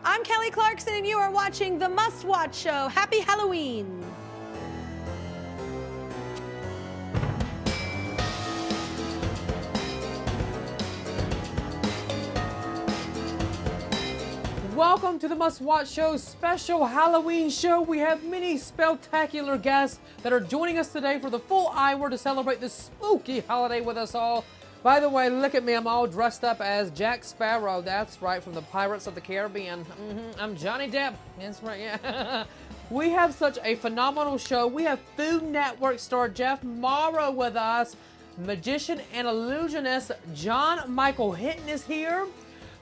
I'm Kelly Clarkson, and you are watching The Must Watch Show. Happy Halloween. Welcome to the Must Watch Show special Halloween show. We have many spectacular guests that are joining us today for the full hour to celebrate this spooky holiday with us all. By the way, look at me. I'm all dressed up as Jack Sparrow. That's right, from the Pirates of the Caribbean. I'm Johnny Depp. That's right, yeah. We have such a phenomenal show. We have Food Network star Jeff Mauro with us. Magician and illusionist John Michael Hinton is here.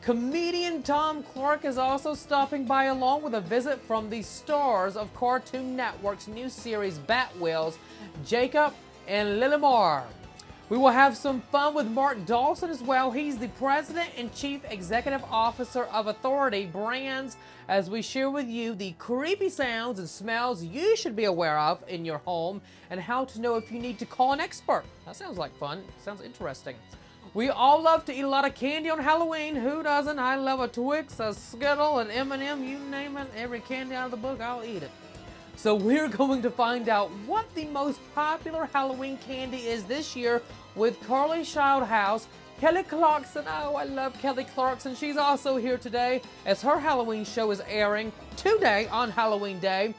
Comedian Tom Clark is also stopping by, along with a visit from the stars of Cartoon Network's new series Batwheels, Jacob and Lilimar. We will have some fun with Mark Dawson as well. He's the President and Chief Executive Officer of Authority Brands, as we share with you the creepy sounds and smells you should be aware of in your home and how to know if you need to call an expert. That sounds like fun. Sounds interesting. We all love to eat a lot of candy on Halloween. Who doesn't? I love a Twix, a Skittle, an M&M, you name it. Every candy out of the book, I'll eat it. So we're going to find out what the most popular Halloween candy is this year with Carly Childhouse, Kelly Clarkson. Oh, I love Kelly Clarkson. She's also here today as her Halloween show is airing today on Halloween Day.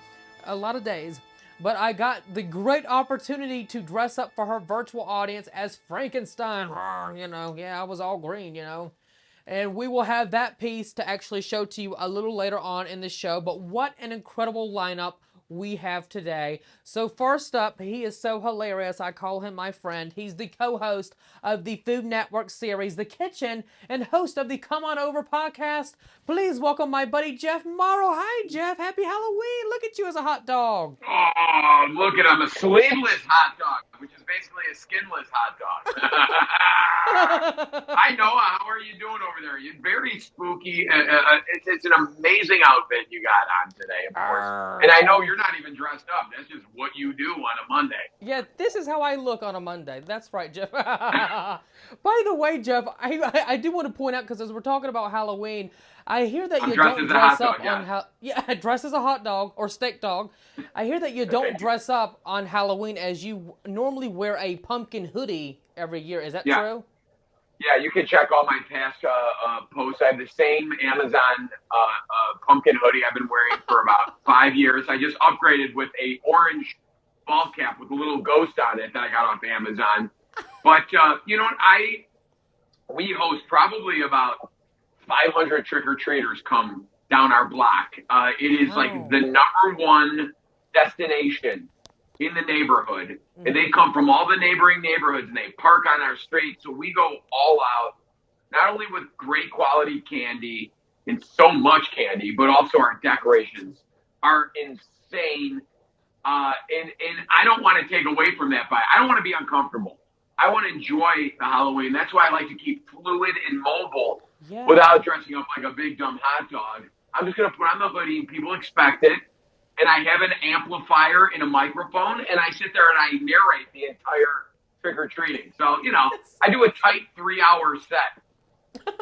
A lot of days. But I got the great opportunity to dress up for her virtual audience as Frankenstein. You know, yeah, I was all green, you know. And we will have that piece to actually show to you a little later on in the show. But what an incredible lineup we have today. So first up, he is so hilarious, I call him my friend. He's the co-host of the Food Network series, The Kitchen, and host of the Come On Over podcast. Please welcome my buddy, Jeff Mauro. Hi, Jeff. Happy Halloween. Look at you as a hot dog. Oh, look at him. A sleeveless hot dog, which is basically a skinless hot dog. I know. How are you doing over there? You're very spooky. It's an amazing outfit you got on today, of course. And I know you're not even dressed up. That's just what you do on a Monday. Yeah, this is how I look on a Monday. That's right, Jeff. By the way, Jeff, I do want to point out, because as we're talking about Halloween, I hear that you don't dress up on dress as a hot dog or steak dog. I hear that you don't dress up on Halloween as you normally wear a pumpkin hoodie every year. Is that true? Yeah, you can check all my past posts. I have the same Amazon pumpkin hoodie I've been wearing for about 5 years. I just upgraded with a orange ball cap with a little ghost on it that I got off Amazon. But you know what? We host probably about 500 trick-or-treaters come down our block. It is like the number one destination in the neighborhood, and they come from all the neighboring neighborhoods, and they park on our street. So we go all out, not only with great quality candy and so much candy, but also our decorations are insane. And I don't want to take away from that, but I don't want to be uncomfortable. I want to enjoy the Halloween. That's why I like to keep fluid and mobile without dressing up like a big dumb hot dog. I'm just going to put on the hoodie, and people expect it. And I have an amplifier and a microphone, and I sit there and I narrate the entire trick-or-treating. So, you know, I do a tight 3-hour set.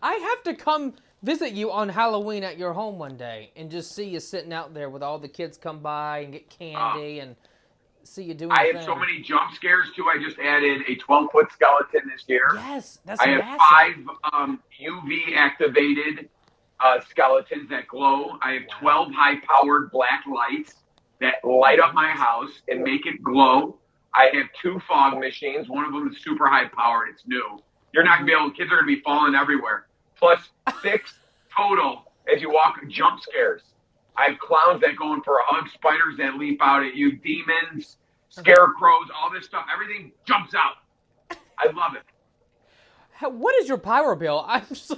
I have to come visit you on Halloween at your home one day and just see you sitting out there with all the kids come by and get candy and see you doing I have so many jump scares, too. I just added a 12-foot skeleton this year. Yes, that's massive. I have 5 UV-activated skeletons that glow. I have 12 high-powered black lights that light up my house and make it glow. I have 2 fog machines. One of them is super high-powered. It's new. You're not going to be able, kids are going to be falling everywhere. Plus 6 total, as you walk, jump scares. I have clowns that go in for a hug, spiders that leap out at you, demons, scarecrows, all this stuff. Everything jumps out. I love it. What is your power bill? I'm just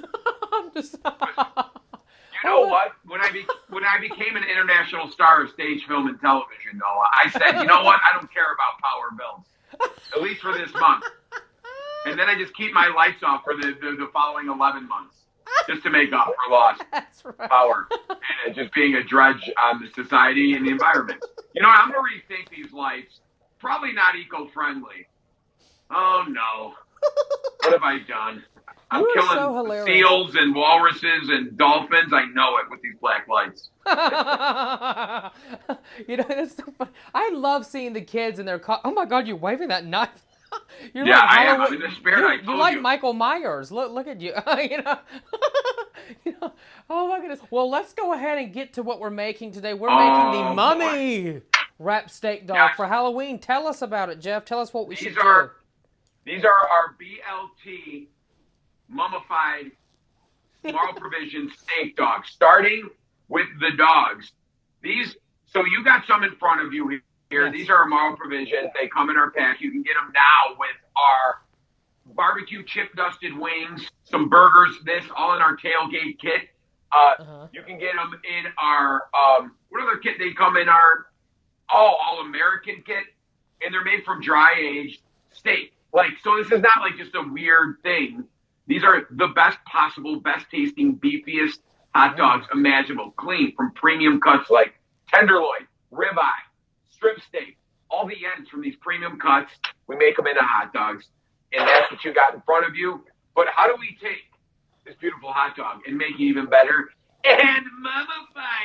You know what? When I became an international star of stage, film, and television, Noah, I said, you know what? I don't care about power bills, at least for this month. And then I just keep my lights off for the following 11 months, just to make up for lost power and just being a drudge on the society and the environment. You know, I'm going to rethink these lights. Probably not eco-friendly. Oh, no. What have I done? I'm You are killing so hilarious. seals and walruses and dolphins. I know it with these black lights. You know, that's so funny. I love seeing the kids in their oh my God, you're waving that knife. You're Yeah, like I am. Halloween. I'm in the spirit. I You told like you. Michael Myers. Look at you. You know. You know. Oh my goodness. Well, let's go ahead and get to what we're making today. We're making the Oh, mummy wrap steak dog Yes. for Halloween. Tell us about it, Jeff. Tell us what we should do. These are our BLT mummified small provision steak dogs. Starting with the dogs. So you got some in front of you here. Yes. These are our Marl provisions. They come in our pack. You can get them now with our barbecue chip dusted wings, some burgers, this all in our tailgate kit. You can get them in our what other kit? They come in our all American kit, and they're made from dry aged steak. So this is not like just a weird thing. These are the best possible, best tasting, beefiest hot dogs imaginable. Clean from premium cuts like tenderloin, ribeye, strip steak, all the ends from these premium cuts. We make them into hot dogs, and that's what you got in front of you. But how do we take this beautiful hot dog and make it even better and mummify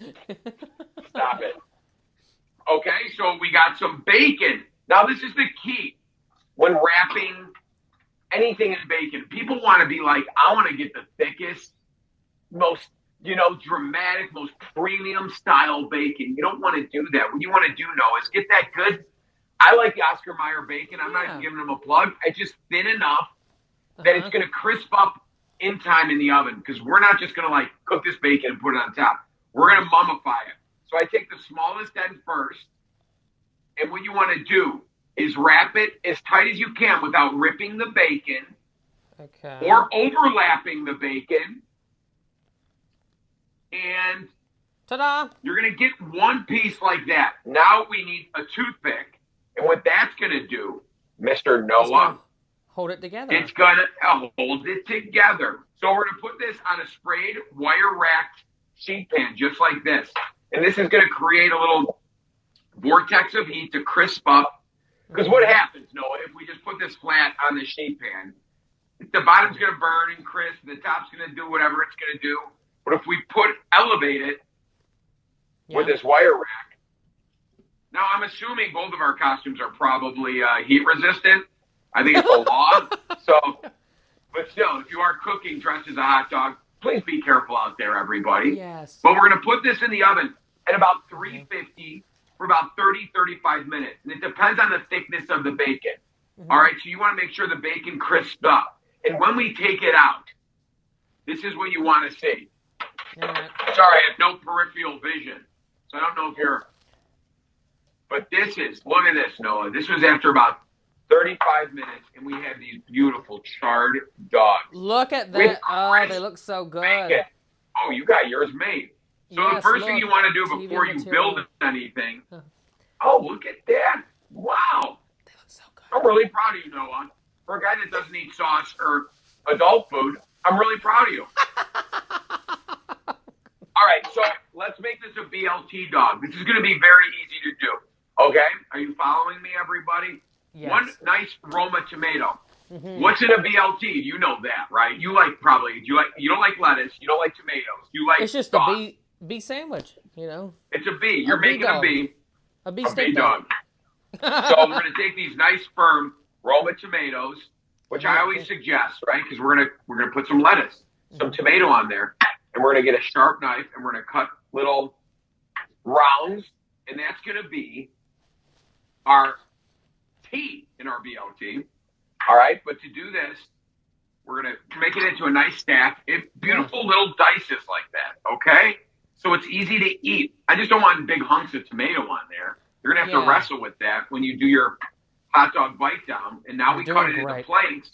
it? Stop it. Okay, so we got some bacon. Now, this is the key. When wrapping anything in bacon, people want to be like, I want to get the thickest, most, dramatic, most premium style bacon. You don't want to do that. What you want to do, Noah, is get that good. I like the Oscar Mayer bacon. I'm not even giving them a plug. It's just thin enough that it's going to crisp up in time in the oven, because we're not just going to cook this bacon and put it on top. We're going to mummify it. So I take the smallest end first, and what you want to do is wrap it as tight as you can without ripping the bacon or overlapping the bacon. And ta-da! You're going to get one piece like that. Now we need a toothpick. And what that's going to do, Mr. Noah, hold it together. It's going to hold it together. So we're going to put this on a sprayed wire-racked sheet pan just like this. And this is going to create a little vortex of heat to crisp up. Because what happens, Noah, if we just put this flat on the sheet pan, the bottom's going to burn and crisp, the top's going to do whatever it's going to do. But if we elevate it with this wire rack, now I'm assuming both of our costumes are probably heat resistant. I think it's a law. But still, if you are cooking dressed as a hot dog, please be careful out there, everybody. Yes. But we're going to put this in the oven at about 350 for about 30, 35 minutes. And it depends on the thickness of the bacon. All right, so you want to make sure the bacon crisps up. And when we take it out, this is what you want to see. Sorry, I have no peripheral vision. So I don't know if you're... But look at this, Noah. This was after about 35 minutes, and we have these beautiful charred dogs. Look at that. Oh, they look so good. Bacon. Oh, you got yours made. So the first thing you want to do before you build anything, look at that. Wow. They look so good. I'm really proud of you, Noah. For a guy that doesn't eat sauce or adult food, I'm really proud of you. All right, so let's make this a BLT dog. This is going to be very easy to do. Okay? Are you following me, everybody? Yes. One nice Roma tomato. What's in a BLT? You know that, right? You don't like lettuce. You don't like tomatoes. You like It's just sauce. a bee sandwich, It's a bee. You're making a bee. A bee steak dog. So we're going to take these nice firm Roma tomatoes, which I always suggest, right? Because we're gonna put some lettuce, some tomato on there, and we're going to get a sharp knife and we're going to cut little rounds, and that's going to be our T in our BLT. All right, but to do this, we're going to make it into a nice stack. Beautiful little dices like that, okay? So it's easy to eat. I just don't want big hunks of tomato on there. You're going to have to wrestle with that when you do your hot dog bite down. And now we cut it into planks.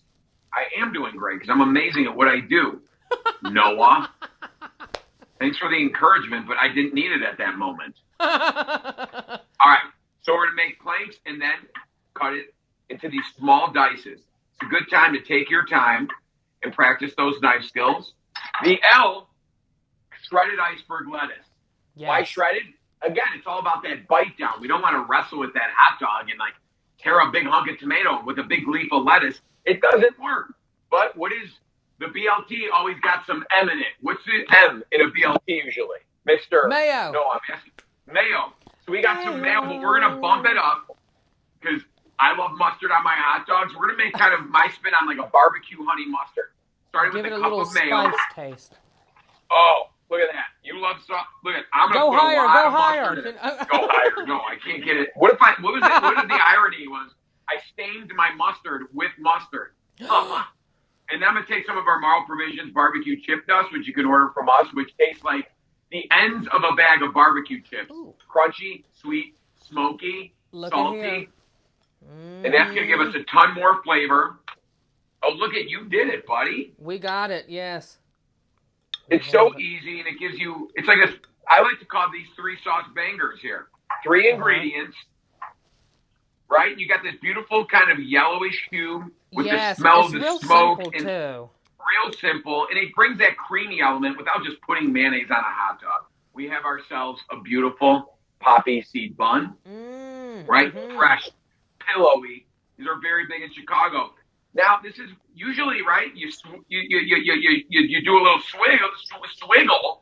I am doing great because I'm amazing at what I do. Noah, thanks for the encouragement, but I didn't need it at that moment. All right, so we're going to make planks and then cut it into these small dices. It's a good time to take your time and practice those knife skills. The L, shredded iceberg lettuce. Yes. Why shredded? Again, it's all about that bite down. We don't want to wrestle with that hot dog and tear a big hunk of tomato with a big leaf of lettuce. It doesn't work. But what is the BLT always got some M in it? What's the M in a BLT usually? Mr. Mayo. No, I'm asking. Mayo. So we got some mayo, but we're going to bump it up because I love mustard on my hot dogs. We're going to make kind of my spin on like a barbecue honey mustard. Starting Give with it a a cup little of mayo. spice taste. Oh, look at that. You love sauce. Look at I'm going to Go put higher, a lot go of higher. mustard in it. Go higher. No, I can't get it. What was it? What if the irony was I stained my mustard with mustard? And then I'm going to take some of our Mauro Provisions barbecue chip dust, which you can order from us, which tastes like the ends of a bag of barbecue chips. Ooh. Crunchy, sweet, smoky, Look salty. at here. And that's going to give us a ton more flavor. Oh, look at you did it, buddy. We got it, yes. It's so easy, and it gives you, it's like a, I like to call these 3 sauce bangers here. 3 ingredients, right? You got this beautiful kind of yellowish hue with the smell of the smoke. Simple and too. Real simple, and it brings that creamy element without just putting mayonnaise on a hot dog. We have ourselves a beautiful poppy seed bun, right? Fresh, pillowy. These are very big in Chicago. Now, this is usually, right, you do a little swiggle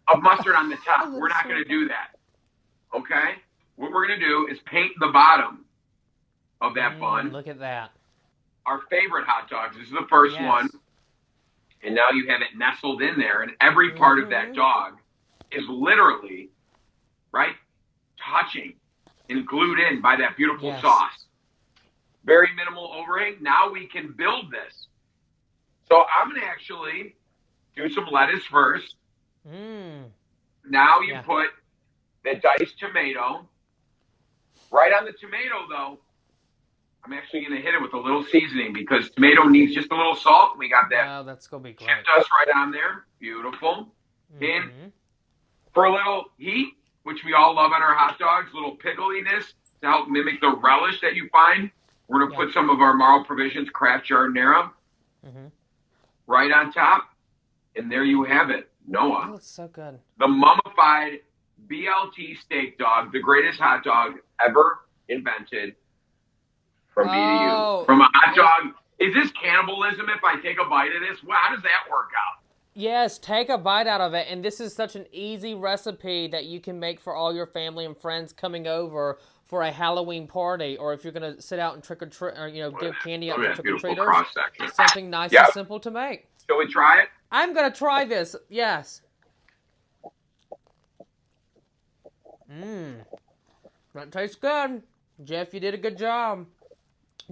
of mustard on the top. We're not going to do that, okay? What we're going to do is paint the bottom of that bun. Look at that. Our favorite hot dogs. This is the first one. And now you have it nestled in there, and every part of that dog is literally, right, touching and glued in by that beautiful sauce. Very minimal overhang. Now we can build this. So I'm going to actually do some lettuce first. Now you put the diced tomato. Right on the tomato, though, I'm actually going to hit it with a little seasoning because tomato needs just a little salt. We got that. Oh, that's going to be great. Chip dust right on there. Beautiful. And for a little heat, which we all love on our hot dogs, a little pickliness to help mimic the relish that you find, we're going to put some of our Mauro Provisions Craft Giardiniera right on top. And there you have it, Noah. Oh, it's so good. The mummified BLT steak dog, the greatest hot dog ever invented. From me to you. From a hot dog. Is this cannibalism if I take a bite of this? Well, how does that work out? Yes, take a bite out of it. And this is such an easy recipe that you can make for all your family and friends coming over for a Halloween party. Or if you're going to sit out and trick or treat, or, give candy out to trick-or-treaters. Something nice and simple to make. Shall we try it? I'm going to try this. Yes. That tastes good. Jeff, you did a good job.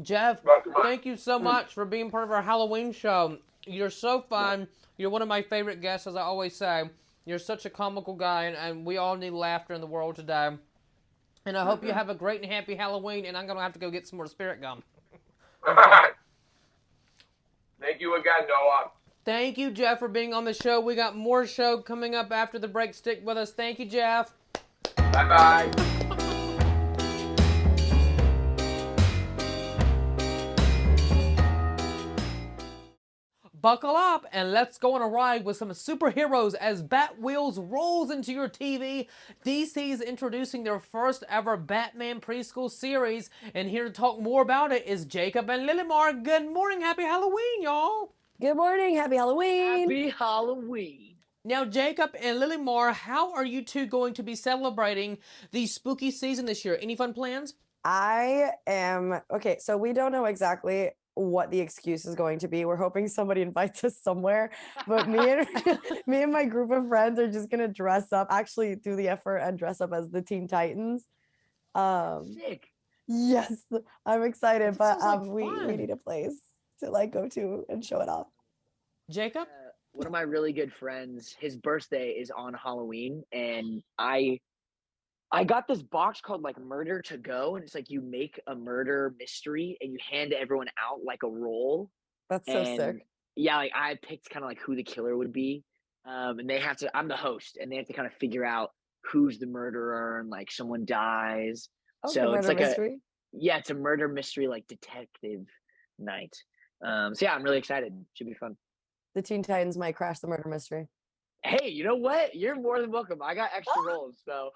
Jeff, thank you so much for being part of our Halloween show. You're so fun. You're one of my favorite guests, as I always say. You're such a comical guy, and we all need laughter in the world today. And I hope you have a great and happy Halloween, and I'm going to have to go get some more spirit gum. Thank you again, Noah. Thank you, Jeff, for being on the show. We got more show coming up after the break. Stick with us. Thank you, Jeff. Bye-bye. Buckle up and let's go on a ride with some superheroes as Batwheels rolls into your TV. DC's introducing their first ever Batman preschool series, and here to talk more about it is Jacob and Lilimar. Good morning, happy Halloween, y'all. Good morning, happy Halloween. Happy Halloween. Now, Jacob and Lilimar, how are you two going to be celebrating the spooky season this year? Any fun plans? Okay, so we don't know exactly what the excuse is going to be. We're hoping somebody invites us somewhere, but me and my group of friends are just gonna dress up, actually do the effort and dress up as the Teen Titans. Sick. Yes, I'm excited, but we fun. need a place to go to and show it off. Jacob? One of my really good friends, his birthday is on Halloween, and I got this box called Murder to Go, and it's you make a murder mystery and you hand everyone out a roll. That's so sick. Yeah, I picked kind of who the killer would be, and they have to. I'm the host, and they have to kind of figure out who's the murderer, and someone dies. Oh, so it's mystery? it's a murder mystery detective night. So yeah, I'm really excited. Should be fun. The Teen Titans might crash the murder mystery. Hey, you know what? You're more than welcome. I got extra rolls, so.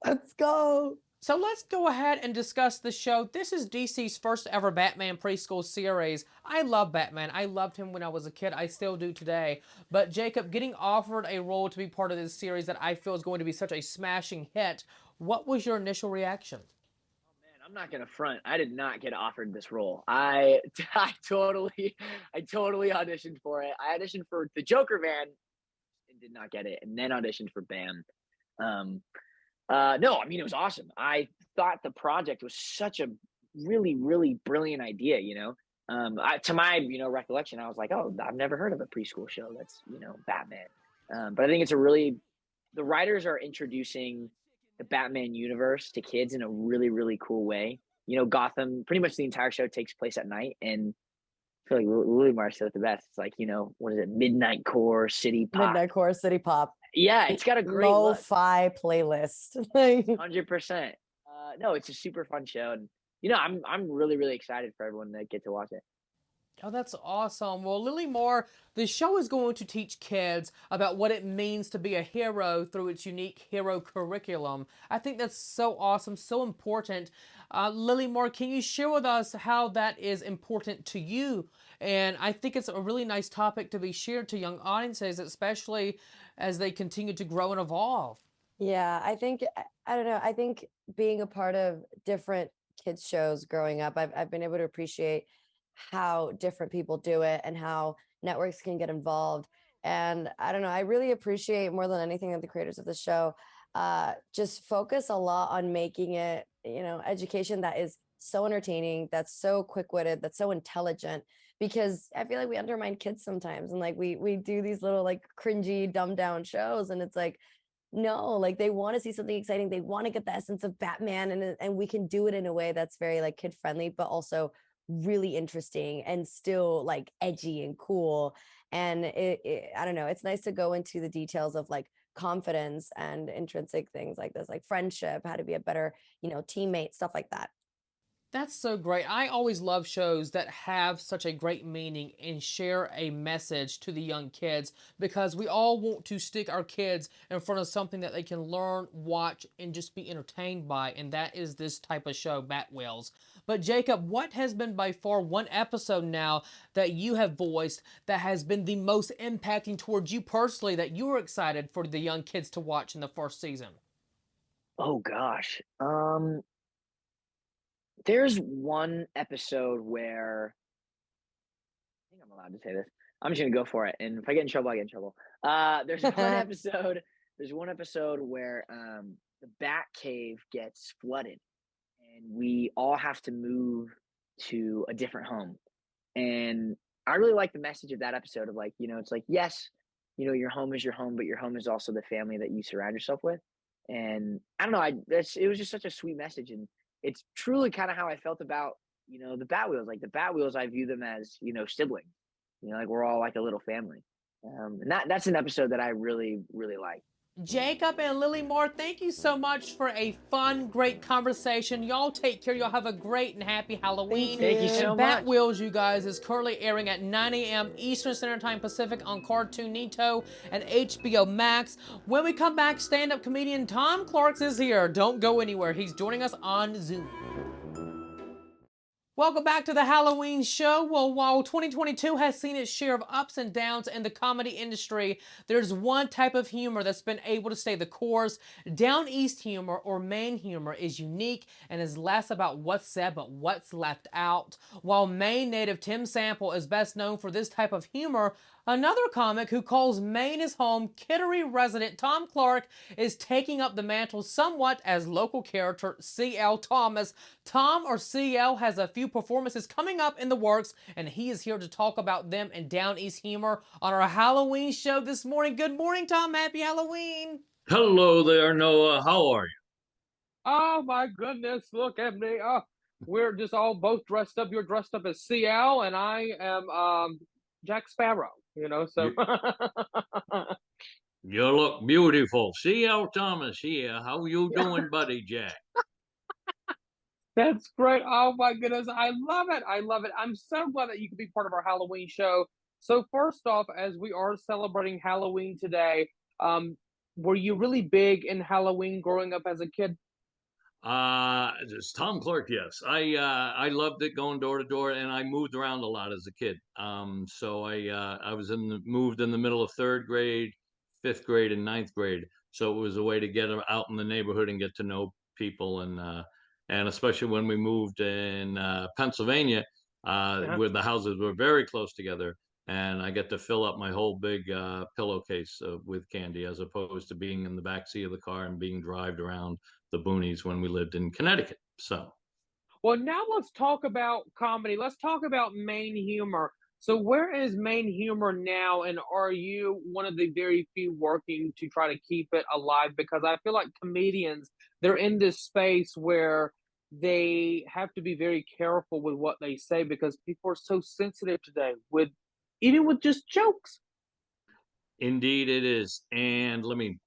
Let's go. So let's go ahead and discuss the show. This is DC's first ever Batman preschool series. I love Batman. I loved him when I was a kid. I still do today. But Jacob, getting offered a role to be part of this series that I feel is going to be such a smashing hit, what was your initial reaction? Man, I'm not gonna front. I did not get offered this role. I totally auditioned for it. I auditioned for the Joker van and did not get it, and then auditioned for Bam. Um, no, I mean it was awesome. I thought the project was such a really, really brilliant idea. To my recollection, I was like, oh, I've never heard of a preschool show that's Batman. But I think the writers are introducing the Batman universe to kids in a really, really cool way. Gotham, pretty much the entire show takes place at night, and I feel like Lilimar said it the best. It's like, what is it? Midnight Core, City Pop. Midnight Core, City Pop. Yeah, it's got a great look. Lo-fi playlist. 100%. No, it's a super fun show, and I'm really, really excited for everyone to get to watch it. Oh, that's awesome. Well, Lilimar, the show is going to teach kids about what it means to be a hero through its unique hero curriculum. I think that's so awesome, so important. Lilimar, can you share with us how that is important to you? And I think it's a really nice topic to be shared to young audiences, especially as they continue to grow and evolve. Yeah, I don't know. I think being a part of different kids shows growing up, I've been able to appreciate how different people do it and how networks can get involved. And I don't know, I really appreciate more than anything that the creators of the show just focus a lot on making it, education that is so entertaining, that's so quick-witted, that's so intelligent, because I feel like we undermine kids sometimes, and like we do these little like cringy dumbed down shows, and it's like, no, like they want to see something exciting, they want to get the essence of Batman, and we can do it in a way that's very like kid friendly, but also really interesting and still like edgy and cool. And I don't know, it's nice to go into the details of like confidence and intrinsic things like this, like friendship, how to be a better teammate, stuff like that. That's so great. I always love shows that have such a great meaning and share a message to the young kids, because we all want to stick our kids in front of something that they can learn, watch, and just be entertained by, and that is this type of show, Batwheels. But Jacob, what has been by far one episode now that you have voiced that has been the most impacting towards you personally, that you were excited for the young kids to watch in the first season? Oh gosh. There's one episode where I think I'm allowed to say this. I'm just gonna go for it, and if I get in trouble, I get in trouble. There's one episode. There's one episode where the Bat Cave gets flooded, and we all have to move to a different home. And I really like the message of that episode of like, it's like, yes, your home is your home, but your home is also the family that you surround yourself with. And I don't know, it was just such a sweet message, and it's truly kind of how I felt about the Batwheels. Like the Batwheels, I view them as siblings. Like we're all like a little family. And that's an episode that I really, really like. Jacob and Lilimar, thank you so much for a fun, great conversation. Y'all take care. Y'all have a great and happy Halloween. Thank you so much. Batwheels, you guys, is currently airing at 9 a.m. Eastern Standard Time Pacific on Cartoon Nito and HBO Max. When we come back, stand-up comedian Tom Clarkson is here. Don't go anywhere. He's joining us on Zoom. Welcome back to the Halloween show. Well, while 2022 has seen its share of ups and downs in the comedy industry, there's one type of humor that's been able to stay the course. Down East humor, or Maine humor, is unique and is less about what's said but what's left out. While Maine native Tim Sample is best known for this type of humor, another comic who calls Maine his home, Kittery resident Tom Clark, is taking up the mantle somewhat as local character C.L. Thomas. Tom, or C.L., has a few performances coming up in the works, and he is here to talk about them and Down East humor on our Halloween show this morning. Good morning, Tom. Happy Halloween. Hello there, Noah. How are you? Oh, my goodness. Look at me. Oh, we're just all both dressed up. You're dressed up as C.L., and I am Jack Sparrow. So You look beautiful. C.L. Thomas here. How you doing, buddy Jack? that's great. Oh my goodness. I love it. I love it. I'm so glad that you could be part of our Halloween show. So first off, as we are celebrating Halloween today, were you really big in Halloween growing up as a kid? It's Tom Clark. Yes, I loved it going door to door, and I moved around a lot as a kid. So I was moved in the middle of third grade, fifth grade, and ninth grade. So it was a way to get out in the neighborhood and get to know people, and especially when we moved in Pennsylvania, Uh-huh. where the houses were very close together, and I get to fill up my whole big pillowcase with candy, as opposed to being in the back seat of the car and being drived around the boonies when we lived in Connecticut. So, Well, now let's talk about comedy. Let's talk about Maine humor. So, where is Maine humor now, and are you one of the very few working to try to keep it alive? Because I feel like comedians, they're in this space where they have to be very careful with what they say because people are so sensitive today with even with just jokes. indeed, it is. And let me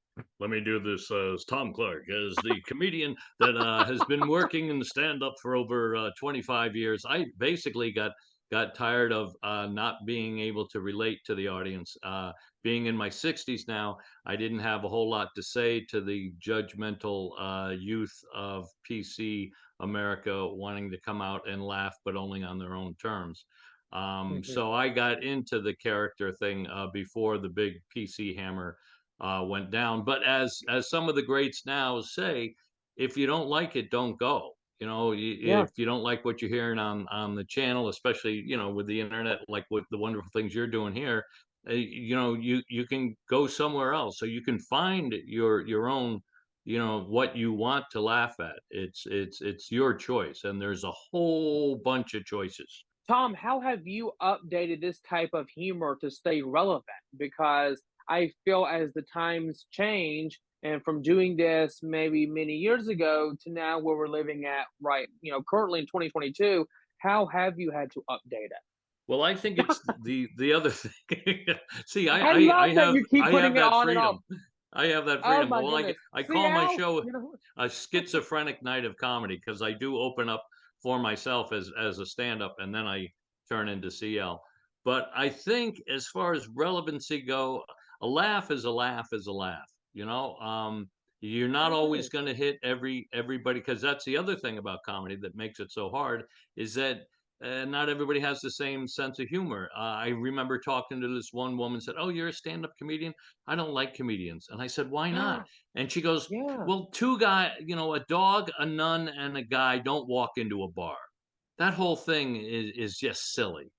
do this as Tom Clark, as the comedian that has been working in the stand up for over 25 years. I basically got tired of not being able to relate to the audience. Being in my 60s now, I didn't have a whole lot to say to the judgmental youth of PC America wanting to come out and laugh, but only on their own terms. Mhm. So I got into the character thing before the big PC hammer went down. But as some of the greats now say, if you don't like it, don't go. You know, Yeah. if you don't like what you're hearing on the channel, especially with the internet, like with the wonderful things you're doing here, you can go somewhere else. So you can find your own, what you want to laugh at. It's your choice, and there's a whole bunch of choices. Tom, how have you updated this type of humor to stay relevant? Because I feel as the times change, and from doing this maybe many years ago to now where we're living at right, currently in 2022, how have you had to update it? Well, I think it's the other thing. See, I I love that have you keep I putting have it that on and off. freedom. I have that Oh freedom. my Well, goodness. I See call my how, show a schizophrenic night of comedy because I do open up for myself as a stand up, and then I turn into CL. But I think as far as relevancy go, a laugh is a laugh is a laugh. You're I not always agree. going to hit everybody, because that's the other thing about comedy that makes it so hard, is that not everybody has the same sense of humor. I remember talking to this one woman, said, "Oh, you're a stand-up comedian? I don't like comedians." And I said, "Why not?" And she goes, Yeah. "Well, two guy, a dog, a nun, and a guy don't walk into a bar. That whole thing is just silly."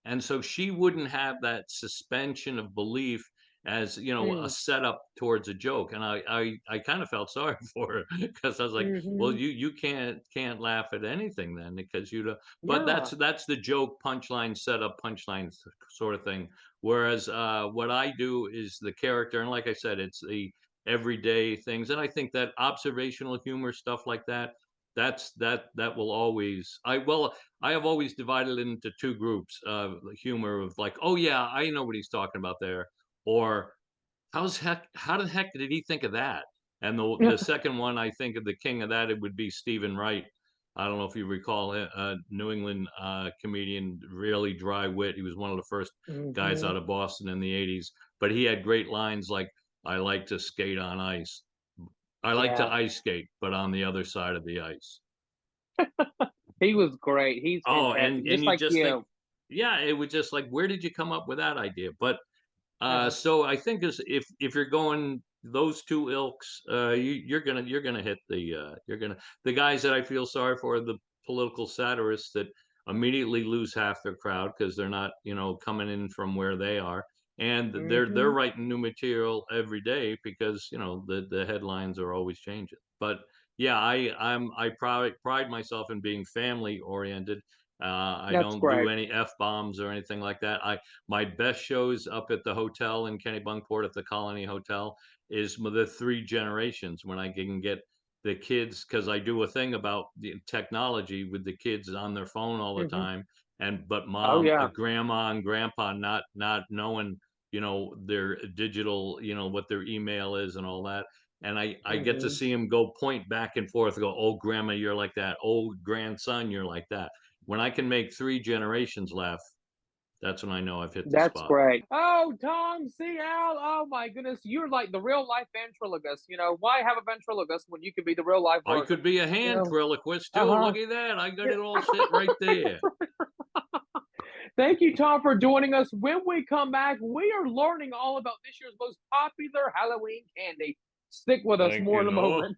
And so she wouldn't have that suspension of belief as a Mm, setup towards a joke. And I kind of felt sorry for her because I was like, well, mhm. you can't laugh at anything then, because you don't. But Yeah. that's the joke, punchline, setup, punchline sort of thing. Whereas what I do is the character, and like I said, it's the everyday things. And I think that observational humor stuff like that, that will always, I have always divided it into two groups of humor of like, oh yeah, I know what he's talking about there, or how the heck did he think of that? And the second one, I think of the king of that, it would be Stephen Wright. I don't know if you recall a New England comedian, really dry wit. He was one of the first guys Mhm. out of Boston in the '80s, but he had great lines like, "I like to skate on ice. I like to Yeah. ice skate, but on the other side of the ice." He was great. He's Oh, fantastic, and just you like just think, you. yeah, it was just like, where did you come up with that idea? But Uh-huh. so I think if you're going those two ilks, you're gonna hit the guys that I feel sorry for are the political satirists that immediately lose half their crowd because they're not coming in from where they are, and they're Mhm. writing new material every day because the headlines are always changing. But yeah, I pride myself in being family oriented. I That's don't do great. any f bombs or anything like that. My best shows up at the hotel in Kennebunkport at the Colony Hotel is the three generations, when I can get the kids, because I do a thing about the technology with the kids on their phone all the Mhm. time, and but Oh, mom, yeah. grandma, and grandpa not knowing their digital, what their email is and all that. And I get to Mhm. see them go point back and forth, go, "Oh, grandma, you're like that. Oh, grandson, you're like that." When I can make three generations laugh, That's when I know I've hit the That's spot. great. Oh, Tom C. L. Oh my goodness, you're like the real life ventriloquist. You know, why have a ventriloquist when you could be the real life I version? could be a You know? ventriloquist too. Uh-huh. Look at that. I got it all set right there. Thank you, Tom, for joining us. When we come back, we are learning all about this year's most popular Halloween candy. Stick with us, Thank more you, in a Noah. moment.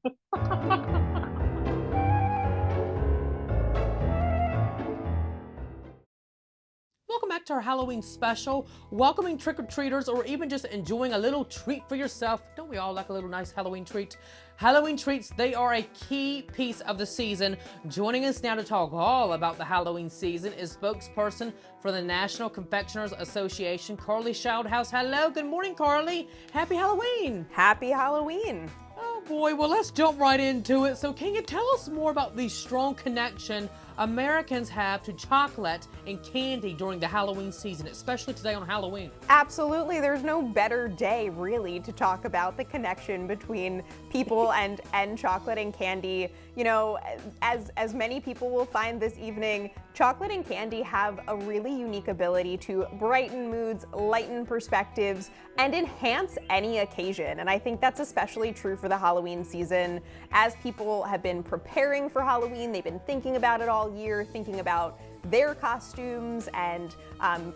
Welcome back to our Halloween special, welcoming trick-or-treaters or even just enjoying a little treat for yourself. Don't we all like a little nice Halloween treat? Halloween treats, they are a key piece of the season. Joining us now to talk all about the Halloween season is spokesperson for the National Confectioners Association, Carly Shouthouse. Hello, good morning, Carly. Happy Halloween. Happy Halloween. Oh boy, well let's jump right into it. So can you tell us more about the strong connection Americans have to chocolate and candy during the Halloween season, especially today on Halloween? Absolutely. There's no better day, really, to talk about the connection between people and chocolate and candy. You know, as many people will find this evening, chocolate and candy have a really unique ability to brighten moods, lighten perspectives, and enhance any occasion. And I think that's especially true for the Halloween season. As people have been preparing for Halloween, they've been thinking about it all year, thinking about their costumes and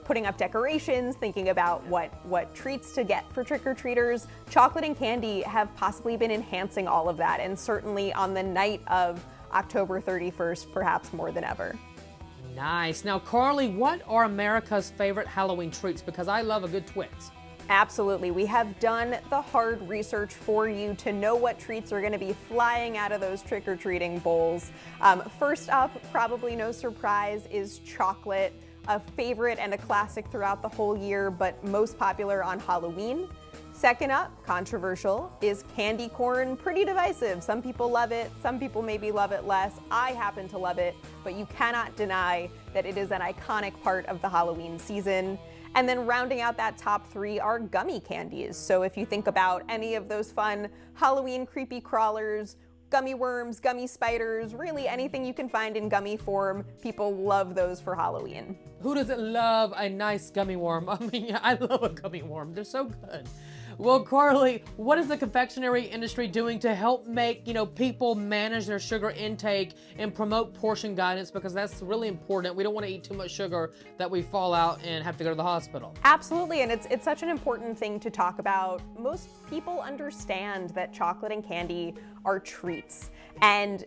putting up decorations, thinking about what treats to get for trick-or-treaters. Chocolate and candy have possibly been enhancing all of that, and certainly on the night of October 31st, perhaps more than ever. Nice. Now, Carly, what are America's favorite Halloween treats? Because I love a good Twix. Absolutely. We have done the hard research for you to know what treats are going to be flying out of those trick-or-treating bowls. First up, probably no surprise, is chocolate, a favorite and a classic throughout the whole year, but most popular on Halloween. Second up, controversial, is candy corn. Pretty divisive. Some people love it, some people maybe love it less. I happen to love it, but you cannot deny that it is an iconic part of the Halloween season. And then rounding out that top three are gummy candies. So if you think about any of those fun Halloween creepy crawlers, gummy worms, gummy spiders, really anything you can find in gummy form, people love those for Halloween. Who doesn't love a nice gummy worm? I mean, I love a gummy worm. They're so good. Well, Carly, what is the confectionery industry doing to help make, people manage their sugar intake and promote portion guidance? Because that's really important. We don't want to eat too much sugar that we fall out and have to go to the hospital. Absolutely, and it's such an important thing to talk about. Most people understand that chocolate and candy are treats, and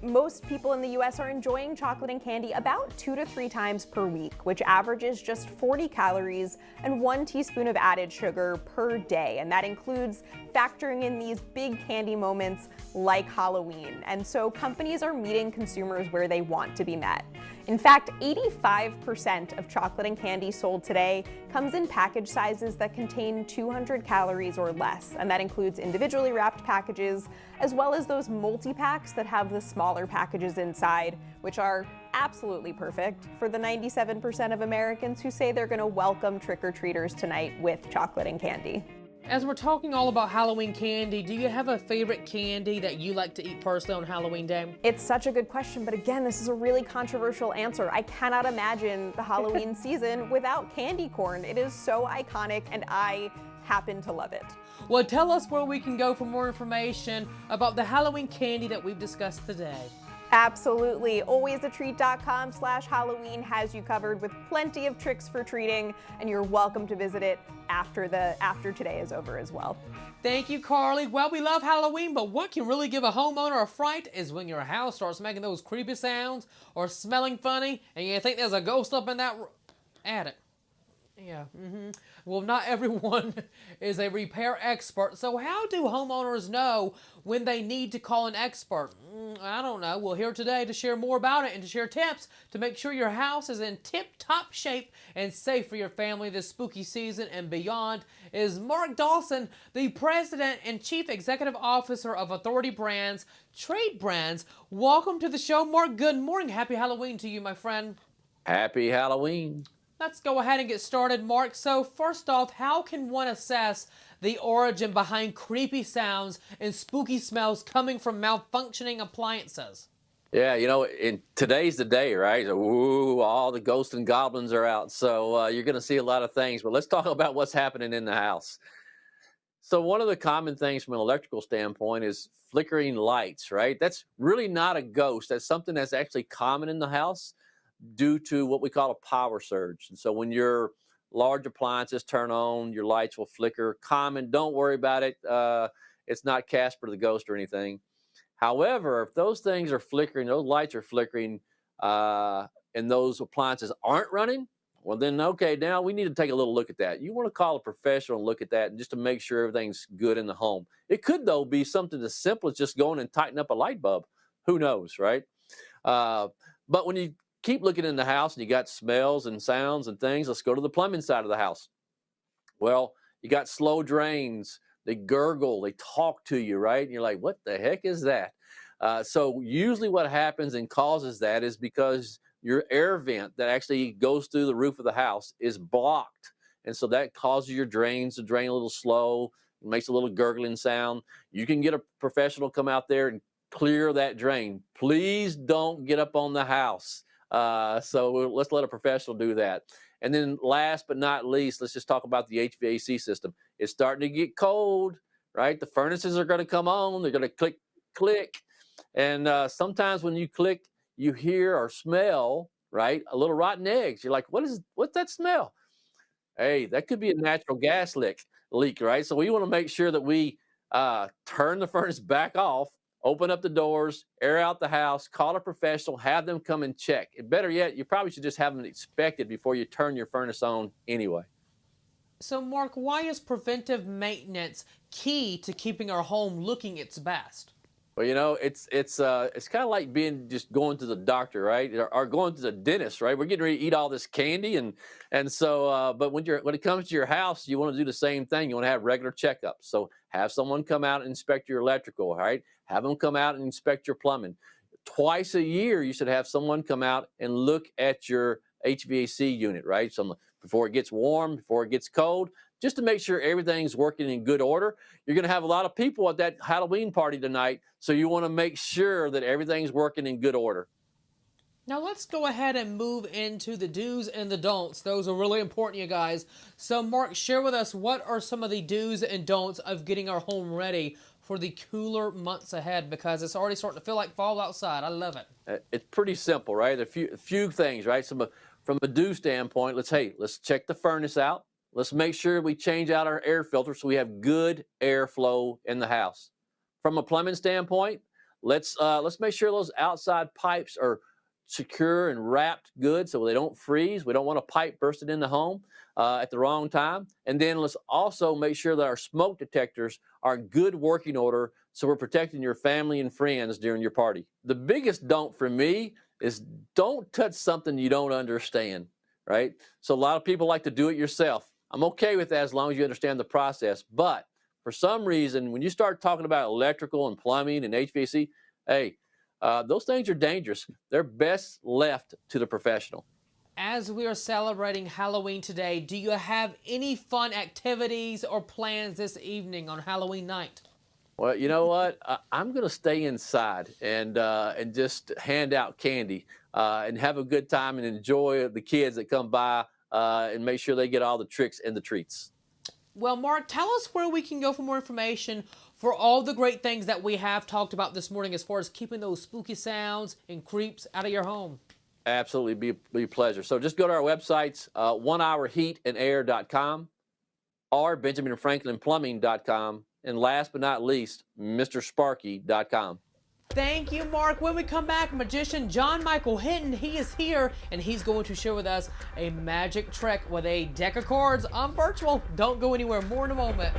most people in the US are enjoying chocolate and candy about 2 to 3 times per week, which averages just 40 calories and 1 teaspoon of added sugar per day. And that includes factoring in these big candy moments like Halloween. And so companies are meeting consumers where they want to be met. In fact, 85% of chocolate and candy sold today comes in package sizes that contain 200 calories or less, and that includes individually wrapped packages, as well as those multi-packs that have the smaller packages inside, which are absolutely perfect for the 97% of Americans who say they're going to welcome trick-or-treaters tonight with chocolate and candy. As we're talking all about Halloween candy, do you have a favorite candy that you like to eat personally on Halloween Day? It's such a good question, but again, this is a really controversial answer. I cannot imagine the Halloween season without candy corn. It is so iconic, and I happen to love it. Well, tell us where we can go for more information about the Halloween candy that we've discussed today. Absolutely. alwaysatreat.com/Halloween has you covered with plenty of tricks for treating, and you're welcome to visit it after today is over as well. Thank you, Carly. Well, we love Halloween, but what can really give a homeowner a fright is when your house starts making those creepy sounds or smelling funny, and you think there's a ghost up in that attic. Yeah. Well, not everyone is a repair expert, so how do homeowners know when they need to call an expert? I don't know. We're here today to share more about it and to share tips to make sure your house is in tip-top shape and safe for your family this spooky season and beyond. Is Mark Dawson, the President and Chief Executive Officer of Authority Brands, Trade Brands. Welcome to the show, Mark. Good morning. Happy Halloween to you, my friend. Happy Halloween. Let's go ahead and get started, Mark. So first off, how can one assess the origin behind creepy sounds and spooky smells coming from malfunctioning appliances? Yeah, in today's the day, right? Ooh, all the ghosts and goblins are out. So you're going to see a lot of things. But let's talk about what's happening in the house. So one of the common things from an electrical standpoint is flickering lights, right? That's really not a ghost. That's something that's actually common in the house due to what we call a power surge. And so when your large appliances turn on, your lights will flicker. Common, don't worry about it. It's not Casper the ghost or anything. However, if those things are flickering, those lights are flickering, and those appliances aren't running, well then, okay, now we need to take a little look at that. You want to call a professional and look at that just to make sure everything's good in the home. It could, though, be something as simple as just going and tightening up a light bulb. Who knows, right? But when you keep looking in the house and you got smells and sounds and things, let's go to the plumbing side of the house. Well, you got slow drains. They gurgle, they talk to you, right? And you're like, what the heck is that? So usually what happens and causes that is because your air vent that actually goes through the roof of the house is blocked. And so that causes your drains to drain a little slow, it makes a little gurgling sound. You can get a professional come out there and clear that drain. Please don't get up on the house. So let's let a professional do that. And then last but not least, let's just talk about the HVAC system. It's starting to get cold, right? The furnaces are going to come on. They're going to click, click. And sometimes when you click, you hear or smell, right, a little rotten eggs. You're like, what's that smell? Hey, that could be a natural gas leak, right? So we want to make sure that we turn the furnace back off, open up the doors, air out the house, call a professional, have them come and check. And better yet, you probably should just have them inspected before you turn your furnace on anyway. So, Mark, why is preventive maintenance key to keeping our home looking its best? Well, it's kind of like just going to the doctor, right? Or going to the dentist, right? We're getting ready to eat all this candy, and so but when it comes to your house, you want to do the same thing. You want to have regular checkups. So have someone come out and inspect your electrical, right? Have them come out and inspect your plumbing. Twice a year, you should have someone come out and look at your HVAC unit, right? So before it gets warm, before it gets cold, just to make sure everything's working in good order. You're going to have a lot of people at that Halloween party tonight, so you want to make sure that everything's working in good order. Now let's go ahead and move into the do's and the don'ts. Those are really important, you guys. So Mark, share with us, what are some of the do's and don'ts of getting our home ready for the cooler months ahead, because it's already starting to feel like fall outside. I love it. It's pretty simple, right? A few things, right? So from a do standpoint, let's check the furnace out. Let's make sure we change out our air filter so we have good airflow in the house. From a plumbing standpoint, let's make sure those outside pipes are secure and wrapped good so they don't freeze. We don't want a pipe bursting in the home at the wrong time. And then let's also make sure that our smoke detectors are in good working order so we're protecting your family and friends during your party. The biggest don't for me is don't touch something you don't understand, right? So a lot of people like to do it yourself. I'm okay with that as long as you understand the process. But for some reason, when you start talking about electrical and plumbing and HVAC, hey, those things are dangerous. They're best left to the professional. As we are celebrating Halloween today, do you have any fun activities or plans this evening on Halloween night? Well, you know what? I'm going to stay inside and just hand out candy and have a good time and enjoy the kids that come by and make sure they get all the tricks and the treats. Well, Mark, tell us where we can go for more information for all the great things that we have talked about this morning as far as keeping those spooky sounds and creeps out of your home. Absolutely, be a pleasure. So just go to our websites, onehourheatandair.com or benjaminfranklinplumbing.com. And last but not least, MrSparky.com. Thank you, Mark. When we come back, magician John Michael Hinton, he is here, and he's going to share with us a magic trick with a deck of cards on virtual. Don't go anywhere. More in a moment.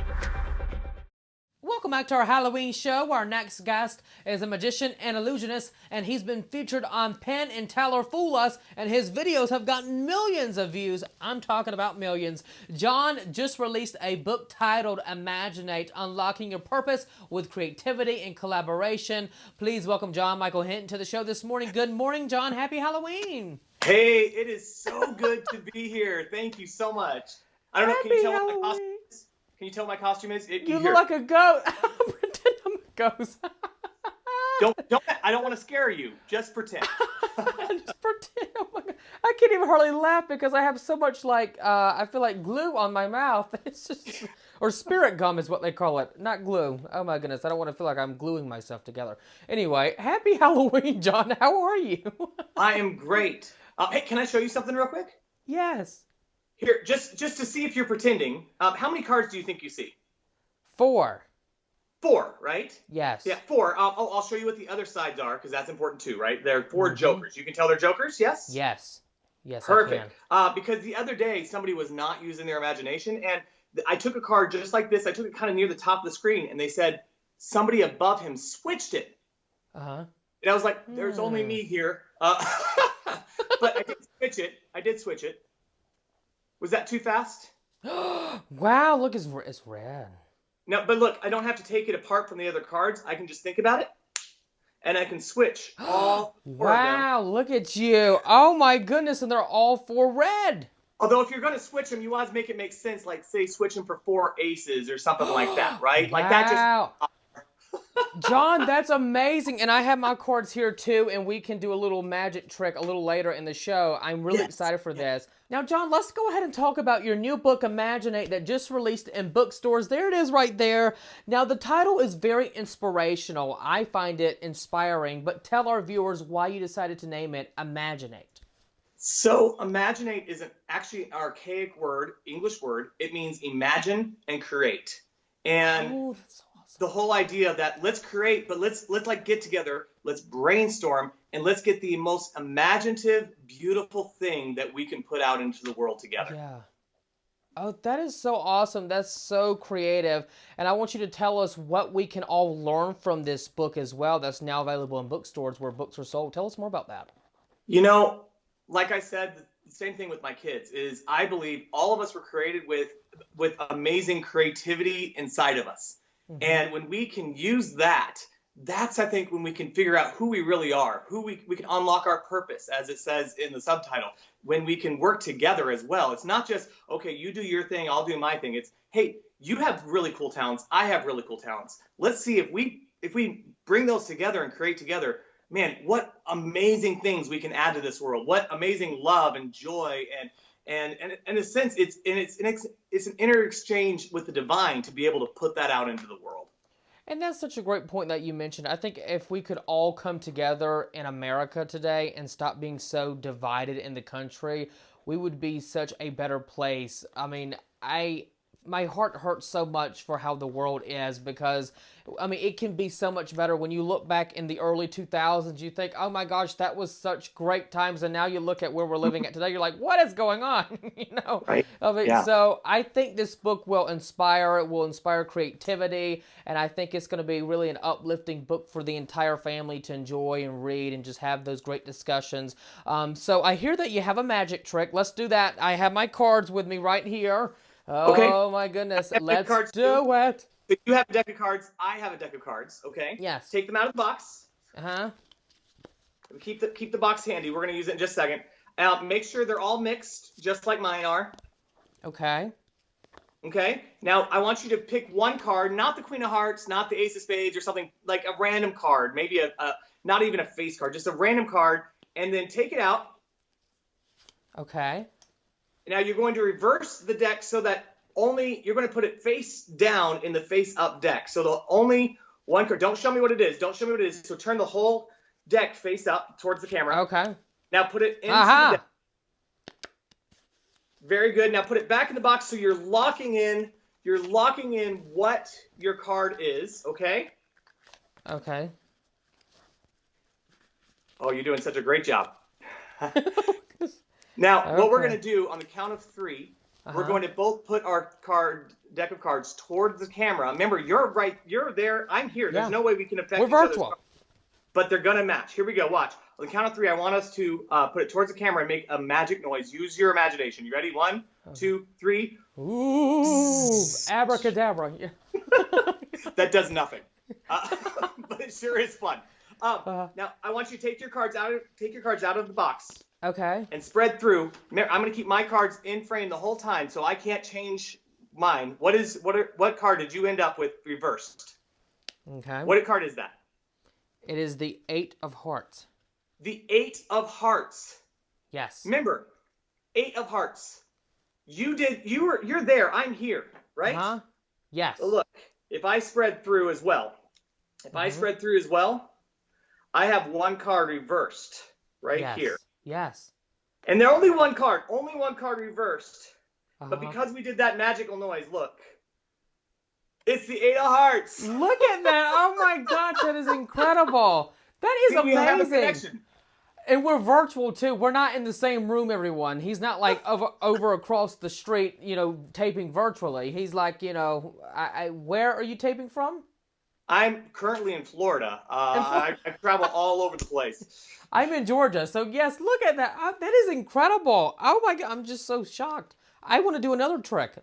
Welcome back to our Halloween show. Our next guest is a magician and illusionist, and he's been featured on Penn and Teller Fool Us, and his videos have gotten millions of views. I'm talking about millions. John just released a book titled Imaginate, Unlocking Your Purpose with Creativity and Collaboration. Please welcome John Michael Hinton to the show this morning. Good morning, John. Happy Halloween. Hey, it is so good to be here. Thank you so much. I don't know, can you tell what my costume is? Can you tell what my costume is? You look like a goat. Pretend I'm a ghost. I don't want to scare you. Just pretend. Just pretend. Oh my God. I can't even hardly laugh because I have so much I feel like glue on my mouth. It's just, or spirit gum is what they call it, not glue. Oh my goodness, I don't want to feel like I'm gluing myself together. Anyway, happy Halloween, John. How are you? I am great. Hey, can I show you something real quick? Yes. Here, just to see if you're pretending. How many cards do you think you see? 4. 4, right? Yes. Yeah, 4. I'll show you what the other sides are because that's important too, right? They're 4 jokers. You can tell they're jokers, yes? Yes. Yes, Perfect. I can. Because the other day somebody was not using their imagination, and I took a card just like this. I took it kind of near the top of the screen, and they said somebody above him switched it. Uh-huh. And I was like, there's only me here. But I did switch it. Was that too fast? Wow, look, it's red. No, but look, I don't have to take it apart from the other cards. I can just think about it, and I can switch all 4 of them. Wow, look at you. Oh my goodness, and they're all 4 red. Although if you're going to switch them, you want to make it make sense, like say switch them for 4 aces or something like that, right? Wow. Like that just... John, that's amazing. And I have my cards here too, and we can do a little magic trick a little later in the show. I'm really excited for this. Now, John, let's go ahead and talk about your new book, Imaginate, that just released in bookstores. There it is right there. Now, the title is very inspirational. I find it inspiring, but tell our viewers why you decided to name it Imaginate. So, Imaginate is actually an archaic word, English word. It means imagine and create. And that's so awesome. The whole idea that let's create, but let's like get together, let's brainstorm, and let's get the most imaginative, beautiful thing that we can put out into the world together. Yeah. Oh, that is so awesome. That's so creative. And I want you to tell us what we can all learn from this book as well that's now available in bookstores where books are sold. Tell us more about that. You know, like I said, the same thing with my kids is I believe all of us were created with amazing creativity inside of us. Mm-hmm. And when we can use that, that's, I think, when we can figure out who we really are, who we can unlock our purpose, as it says in the subtitle, when we can work together as well. It's not just, okay, you do your thing, I'll do my thing. It's, hey, you have really cool talents, I have really cool talents. Let's see if we bring those together and create together, man, what amazing things we can add to this world. What amazing love and joy and in a sense, it's an inner exchange with the divine to be able to put that out into the world. And that's such a great point that you mentioned. I think if we could all come together in America today and stop being so divided in the country, we would be such a better place. I mean, my heart hurts so much for how the world is because, I mean, it can be so much better. When you look back in the early 2000s, you think, oh my gosh, that was such great times. And now you look at where we're living at today, you're like, what is going on? You know? Right. I mean, Yeah. So I think this book will inspire creativity. And I think it's going to be really an uplifting book for the entire family to enjoy and read and just have those great discussions. So I hear that you have a magic trick. Let's do that. I have my cards with me right here. Okay. Oh my goodness, let's do it. If you have a deck of cards, I have a deck of cards, okay? Yes. Take them out of the box. Uh-huh. Keep the box handy. We're going to use it in just a second. Make sure they're all mixed, just like mine are. Okay. Okay? Now, I want you to pick one card, not the Queen of Hearts, not the Ace of Spades, or something like a random card, maybe not even a face card, just a random card, and then take it out. Okay. Now you're going to reverse the deck so that you're going to put it face down in the face up deck. So the only one card, don't show me what it is. So turn the whole deck face up towards the camera. Okay. Now put it into the deck. Very good. Now put it back in the box so you're locking in what your card is, okay? Okay. Oh, you're doing such a great job. Now, what we're going to do on the count of 3, we're going to both put our deck of cards towards the camera. Remember, you're there, I'm here. There's no way we can affect each other's cards. But they're going to match. Here we go, watch. On the count of 3, I want us to put it towards the camera and make a magic noise. Use your imagination. You ready? 1, 2, 3. Ooh, abracadabra. Yeah. That does nothing. But it sure is fun. Now, I want you to take your cards out of the box. Okay. And spread through. I'm going to keep my cards in frame the whole time, so I can't change mine. What card did you end up with reversed? Okay. What card is that? It is the 8 of Hearts. The 8 of Hearts. Yes. Remember, 8 of Hearts. You're there. I'm here, right? Uh-huh. Yes. So look, if I spread through as well, I have one card reversed right here. Yes. And they're only one card reversed. Uh-huh. But because we did that magical noise, look. It's the 8 of Hearts. Look at that. Oh my gosh, that is incredible. That is See, we have a amazing. connection. And we're virtual too. We're not in the same room, everyone. He's not like over across the street, taping virtually. He's like, where are you taping from? I'm currently in Florida. I travel all over the place. I'm in Georgia. So yes, look at that. That is incredible. Oh my God, I'm just so shocked. I want to do another trick.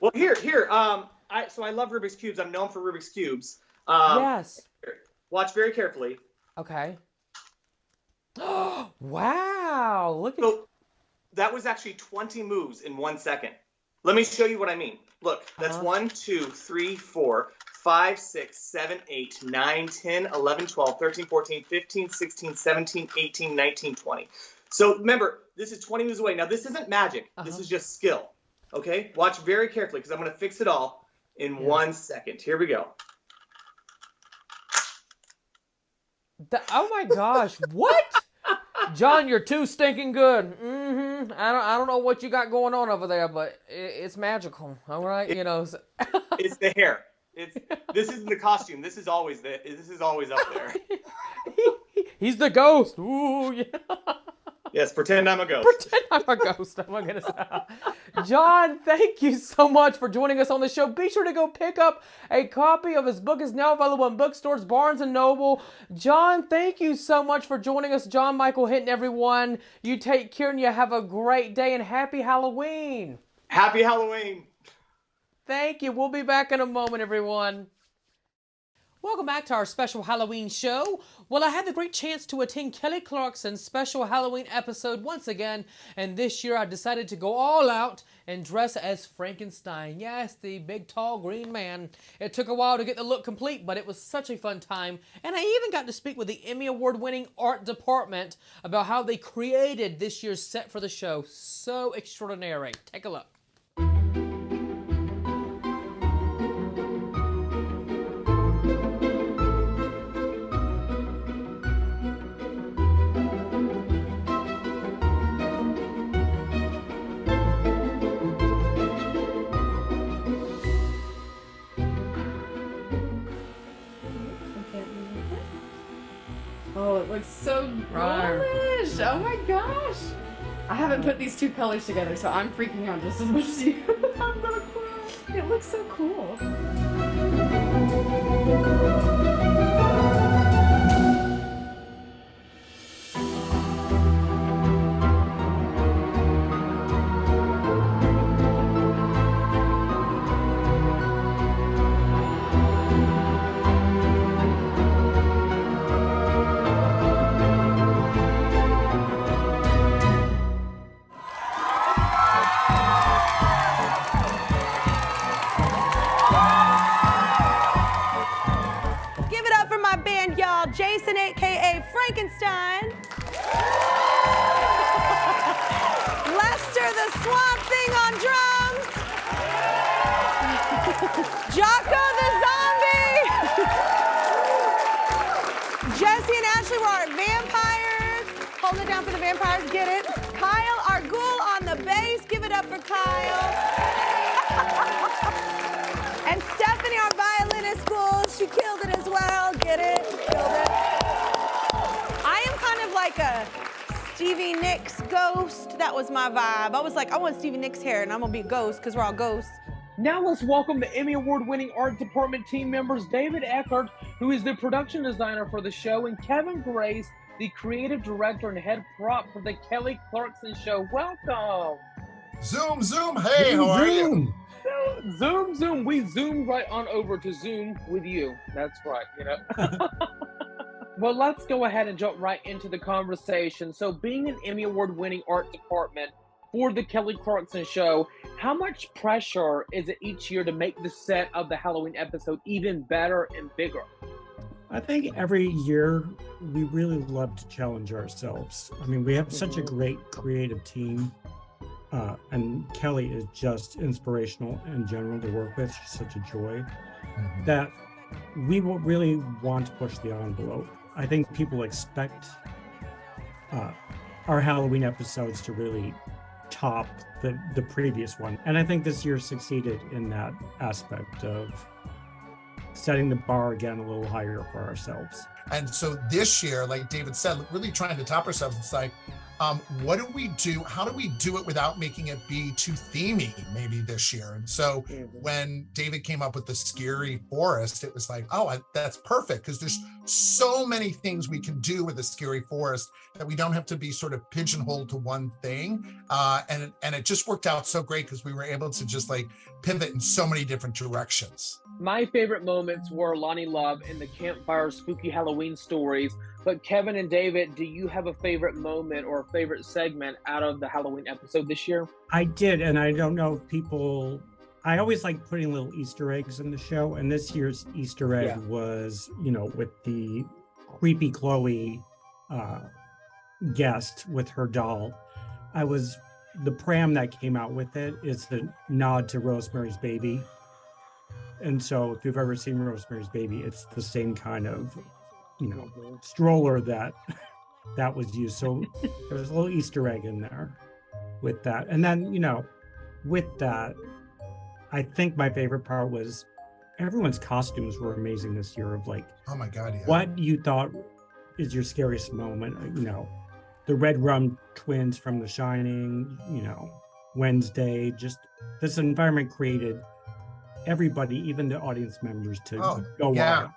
Well, here. So I love Rubik's Cubes. I'm known for Rubik's Cubes. Yes. Watch very carefully. Okay. Wow. Look at that was actually 20 moves in 1 second. Let me show you what I mean. Look, that's 1, 2, 3, 4, 5, 6, 7, 8, 9, 10, 11, 12, 13, 14, 15, 16, 17, 18, 19, 20. So remember, this is 20 moves away. Now, this isn't magic. This is just skill. Okay? Watch very carefully because I'm going to fix it all in 1 second. Here we go. Oh my gosh. What? John, you're too stinking good. Mm-hmm. I don't know what you got going on over there, but it's magical. All right, It's the hair. This isn't the costume. This is always up there. He's the ghost. Ooh, yeah. Yes, pretend I'm a ghost. Pretend I'm a ghost. Oh my goodness. John, thank you so much for joining us on the show. Be sure to go pick up a copy of his book. It's now available in bookstores, Barnes & Noble. John, thank you so much for joining us. John Michael Hinton, everyone. You take care and you have a great day and happy Halloween. Happy Halloween. Thank you. We'll be back in a moment, everyone. Welcome back to our special Halloween show. Well, I had the great chance to attend Kelly Clarkson's special Halloween episode once again, and this year I decided to go all out and dress as Frankenstein. Yes, the big, tall, green man. It took a while to get the look complete, but it was such a fun time, and I even got to speak with the Emmy Award-winning art department about how they created this year's set for the show. So extraordinary. Take a look. Oh, it looks so ghoulish! Oh my gosh! I haven't put these two colors together, so I'm freaking out just as much as you. I'm gonna cry. It looks so cool. Jason, aka Frankenstein. Lester the Swamp Thing on drums. Jocko the Zombie. Jesse and Ashley were our vampires. Hold it down for the vampires, get it. Kyle, our ghoul on the bass. Give it up for Kyle. And Stephanie, our violinist ghoul. She killed it as well. Get it? Killed it. I am kind of like a Stevie Nicks ghost. That was my vibe. I was like, I want Stevie Nicks hair, and I'm gonna be a ghost because we're all ghosts. Now let's welcome the Emmy Award-winning art department team members, David Eckert, who is the production designer for the show, and Kevin Grace, the creative director and head prop for the Kelly Clarkson Show. Welcome. Zoom, zoom. Hey, how are you? Zoom, zoom. We zoomed right on over to Zoom with you. That's right, Well, let's go ahead and jump right into the conversation. So being an Emmy Award-winning art department for the Kelly Clarkson Show, how much pressure is it each year to make the set of the Halloween episode even better and bigger? I think every year we really love to challenge ourselves. I mean, we have such a great creative team, and Kelly is just inspirational in general to work with. She's such a joy that we will really want to push the envelope. I think people expect our Halloween episodes to really top the previous one. And I think this year succeeded in that aspect of setting the bar again a little higher for ourselves. And so this year, like David said, really trying to top ourselves. It's like, what do we do? How do we do it without making it be too themey maybe this year? And so when David came up with the scary forest, it was like, oh, that's perfect, because there's so many things we can do with a scary forest that we don't have to be sort of pigeonholed to one thing. And it just worked out so great because we were able to just like pivot in so many different directions. My favorite moments were Lonnie Love and the campfire spooky Halloween stories. But Kevin and David, do you have a favorite moment or a favorite segment out of the Halloween episode this year? I did, and I don't know if people, I always like putting little Easter eggs in the show, and this year's Easter egg was, you know, with the creepy Chloe guest with her doll. The pram that came out with it is the nod to Rosemary's Baby. And so if you've ever seen Rosemary's Baby, it's the same kind of, you know, stroller that was used. So there's a little Easter egg in there with that. And then, you know, with that, I think my favorite part was everyone's costumes were amazing this year of like, oh my God, yeah. What you thought is your scariest moment, you know, the Red Rum twins from The Shining, you know, Wednesday, just this environment created everybody, even the audience members, to go wild.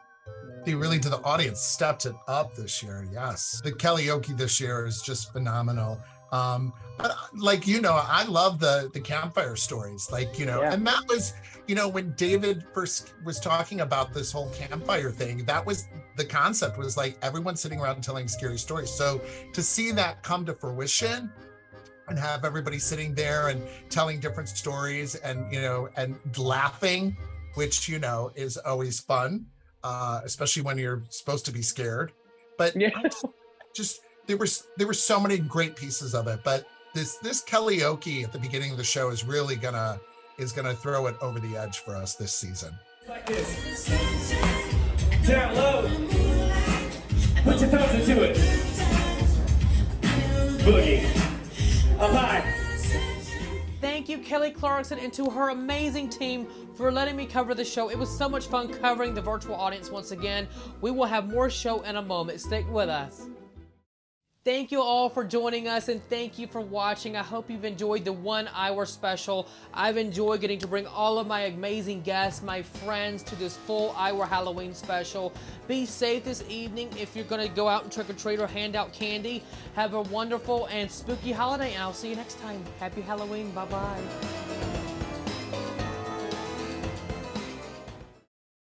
They really did. The audience stepped it up this year. Yes. The karaoke this year is just phenomenal. But like, you know, I love the campfire stories, like, you know, and that was, you know, when David first was talking about this whole campfire thing, that was the concept, was like everyone sitting around telling scary stories. So to see that come to fruition and have everybody sitting there and telling different stories and, you know, and laughing, which, you know, is always fun. Especially when you're supposed to be scared, but just there were so many great pieces of it. But this karaoke at the beginning of the show is really gonna throw it over the edge for us this season. Like this. Down low. Put your thumbs into it. Boogie. Up high. Thank you, Kelly Clarkson, and to her amazing team for letting me cover the show. It was so much fun covering the virtual audience once again. We will have more show in a moment. Stick with us. Thank you all for joining us, and thank you for watching. I hope you've enjoyed the 1 hour special. I've enjoyed getting to bring all of my amazing guests, my friends, to this full hour Halloween special. Be safe this evening if you're going to go out and trick-or-treat or hand out candy. Have a wonderful and spooky holiday, and I'll see you next time. Happy Halloween. Bye-bye.